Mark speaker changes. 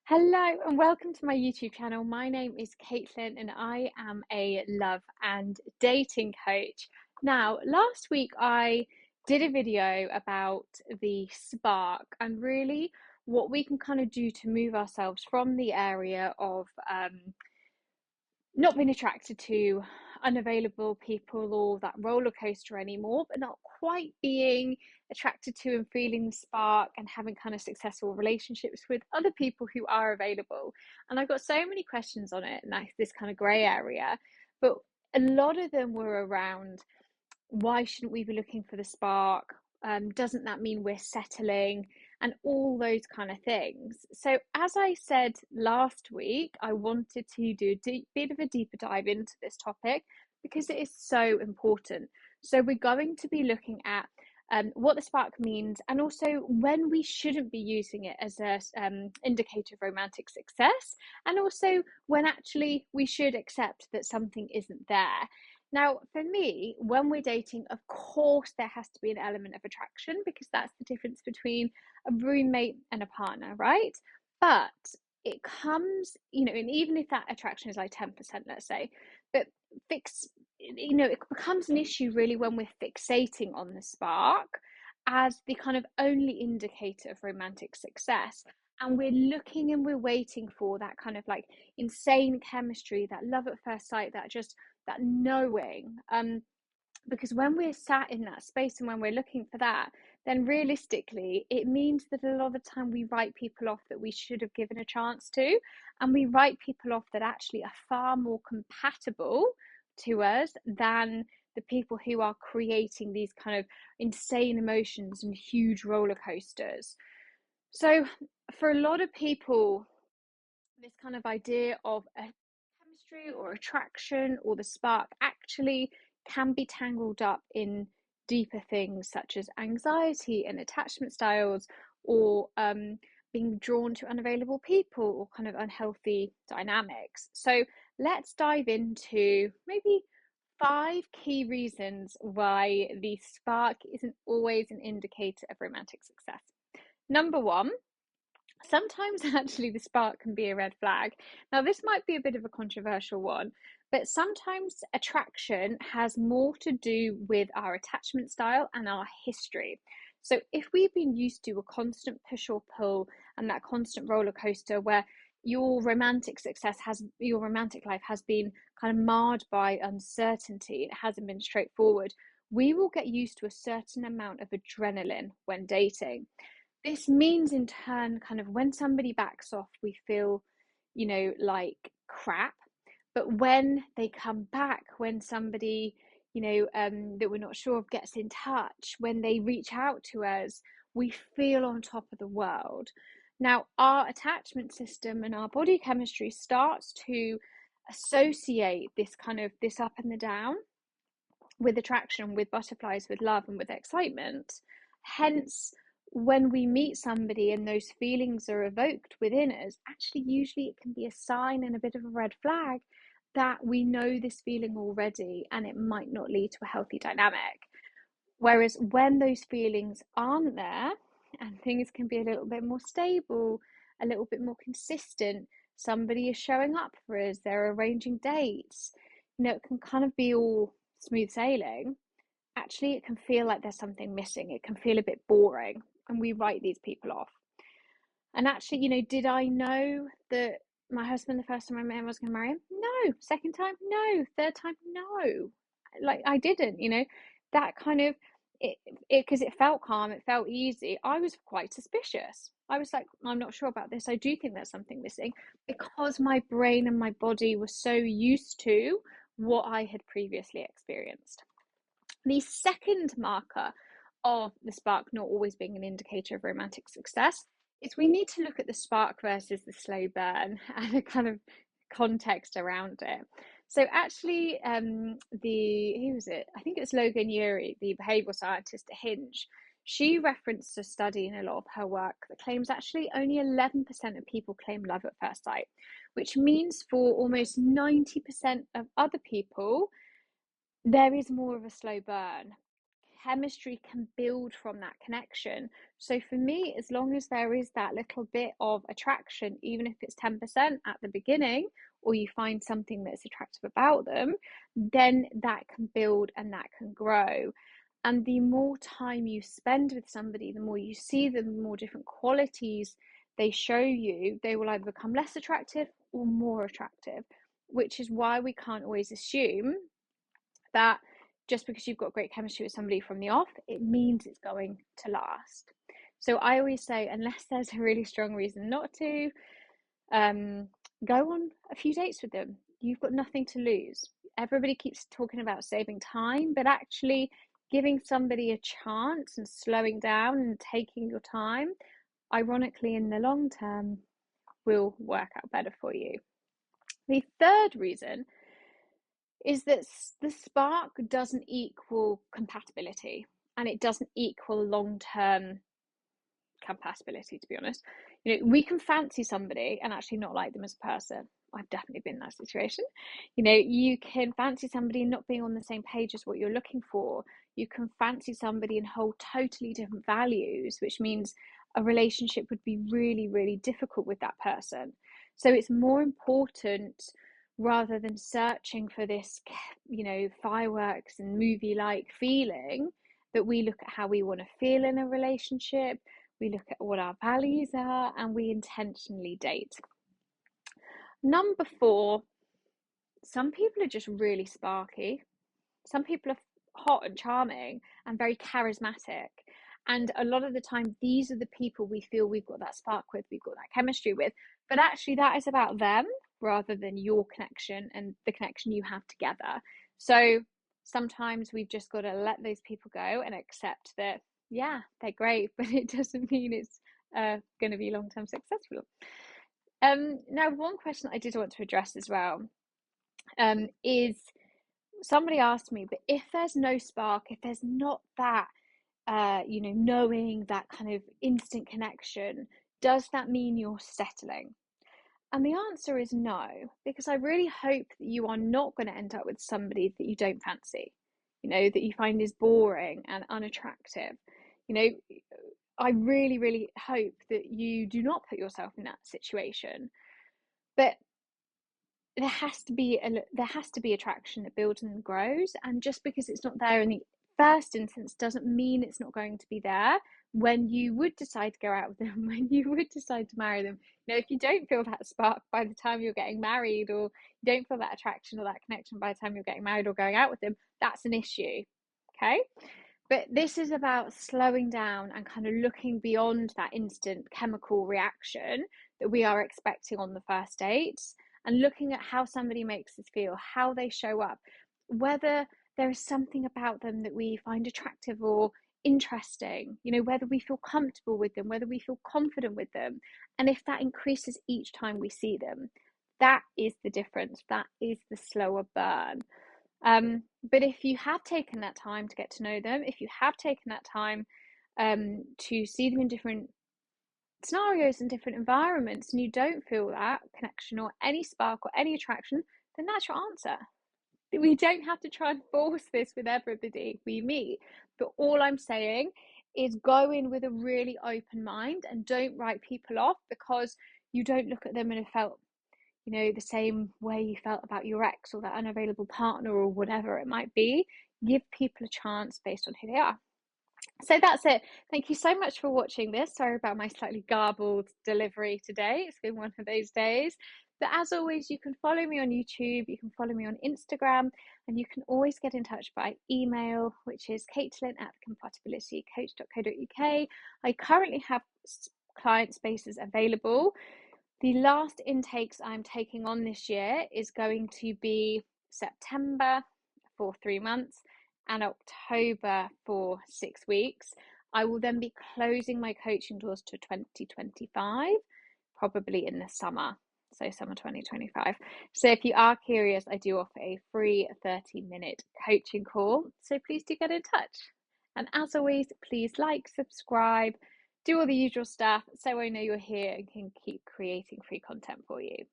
Speaker 1: Hello and welcome to my YouTube channel. My name is Caitlin and I am a love and dating coach. Now, last week I did a video about the spark and really what we can kind of do to move ourselves from the area of not being attracted to unavailable people or that roller coaster anymore, but not quite being attracted to and feeling the spark and having kind of successful relationships with other people who are available. And I got so many questions on it, and that's this kind of grey area. But a lot of them were around, why shouldn't we be looking for the spark? Doesn't that mean we're settling? And all those kind of things. So, as I said last week, I wanted to do a bit of a deeper dive into this topic because it is so important. So, we're going to be looking at what the spark means and also when we shouldn't be using it as an indicator of romantic success, and also when actually we should accept that something isn't there. Now, for me, when we're dating, of course, there has to be an element of attraction because that's the difference between a roommate and a partner, right? But it comes, and even if that attraction is like 10%, let's say, but it becomes an issue really when we're fixating on the spark as the kind of only indicator of romantic success. And we're looking and we're waiting for that kind of like insane chemistry, that love at first sight, that knowing. Because when we're sat in that space and when we're looking for that, then realistically, it means that a lot of the time we write people off that we should have given a chance to, and we write people off that actually are far more compatible to us than the people who are creating these kind of insane emotions and huge roller coasters. So, for a lot of people, this kind of idea of a chemistry or attraction or the spark actually can be tangled up in deeper things such as anxiety and attachment styles, or being drawn to unavailable people, or kind of unhealthy dynamics. So let's dive into maybe 5 key reasons why the spark isn't always an indicator of romantic success. Number one, sometimes actually the spark can be a red flag. Now, this might be a bit of a controversial one, but sometimes attraction has more to do with our attachment style and our history. So, if we've been used to a constant push or pull and that constant roller coaster where your romantic life has been kind of marred by uncertainty, it hasn't been straightforward, we will get used to a certain amount of adrenaline when dating. This means in turn, kind of when somebody backs off, we feel, like crap. But when they come back, when somebody, that we're not sure of gets in touch, when they reach out to us, we feel on top of the world. Now, our attachment system and our body chemistry starts to associate this up and the down with attraction, with butterflies, with love, and with excitement. Hence, when we meet somebody and those feelings are evoked within us, actually, usually it can be a sign and a bit of a red flag that we know this feeling already and it might not lead to a healthy dynamic. Whereas when those feelings aren't there and things can be a little bit more stable, a little bit more consistent, somebody is showing up for us, they're arranging dates, it can kind of be all smooth sailing. Actually, it can feel like there's something missing. It can feel a bit boring, and we write these people off. And actually, did I know that my husband, the first time I met him, I was going to marry him? No. Second time? No. Third time? No. Like, I didn't, that kind of because it felt calm, it felt easy. I was quite suspicious. I was like, I'm not sure about this. I do think there's something missing, because my brain and my body were so used to what I had previously experienced. The second marker of the spark not always being an indicator of romantic success is we need to look at the spark versus the slow burn and a kind of context around it. So actually, who was it? I think it's Logan Ury, the behavioural scientist at Hinge. She referenced a study in a lot of her work that claims actually only 11% of people claim love at first sight, which means for almost 90% of other people, there is more of a slow burn. chemistry can build from that connection. So for me, as long as there is that little bit of attraction, even if it's 10% at the beginning, or you find something that's attractive about them, then that can build and that can grow. And the more time you spend with somebody, the more you see them, the more different qualities they show you, they will either become less attractive or more attractive, which is why we can't always assume that just because you've got great chemistry with somebody from the off, it means it's going to last. So I always say, unless there's a really strong reason not to, go on a few dates with them. You've got nothing to lose. Everybody keeps talking about saving time, but actually giving somebody a chance and slowing down and taking your time, ironically, in the long term, will work out better for you. The third reason is that the spark doesn't equal compatibility, and it doesn't equal long-term compatibility, to be honest. We can fancy somebody and actually not like them as a person. I've definitely been in that situation. You can fancy somebody not being on the same page as what you're looking for. You can fancy somebody and hold totally different values, which means a relationship would be really, really difficult with that person. So it's more important, rather than searching for this, fireworks and movie-like feeling, that we look at how we want to feel in a relationship. We look at what our values are, and we intentionally date. Number 4, some people are just really sparky. Some people are hot and charming and very charismatic. And a lot of the time, these are the people we feel we've got that spark with, we've got that chemistry with. But actually, that is about them rather than your connection and the connection you have together. So sometimes we've just got to let those people go and accept that, yeah, they're great, but it doesn't mean it's going to be long-term successful. Now, one question I did want to address as well is, somebody asked me, but if there's no spark, if there's not that, knowing, that kind of instant connection, does that mean you're settling? And the answer is no, because I really hope that you are not going to end up with somebody that you don't fancy, that you find is boring and unattractive. I really, really hope that you do not put yourself in that situation. But there has to be attraction that builds and grows, and just because it's not there in the first instance doesn't mean it's not going to be there when you would decide to go out with them, when you would decide to marry them. If you don't feel that spark by the time you're getting married, or you don't feel that attraction or that connection by the time you're getting married or going out with them, that's an issue. Okay. But this is about slowing down and kind of looking beyond that instant chemical reaction that we are expecting on the first dates, and looking at how somebody makes us feel, how they show up, whether there is something about them that we find attractive or interesting, whether we feel comfortable with them, whether we feel confident with them. And if that increases each time we see them, that is the difference. That is the slower burn. But if you have taken that time to get to know them, if you have taken that time to see them in different scenarios and different environments, and you don't feel that connection or any spark or any attraction, then that's your answer. We don't have to try and force this with everybody we meet. But all I'm saying is go in with a really open mind, and don't write people off because you don't look at them and have felt the same way you felt about your ex or that unavailable partner or whatever it might be. Give people a chance based on who they are. So that's it. Thank you so much for watching this. Sorry about my slightly garbled delivery today. It's been one of those days. But as always, you can follow me on YouTube, you can follow me on Instagram, and you can always get in touch by email, which is caitlin@compatibilitycoach.co.uk. I currently have client spaces available. The last intakes I'm taking on this year is going to be September for 3 months and October for 6 weeks. I will then be closing my coaching doors to 2025, probably in the summer, so summer 2025. So if you are curious, I do offer a free 30-minute coaching call, so please do get in touch. And as always, please like, subscribe, do all the usual stuff so I know you're here and can keep creating free content for you.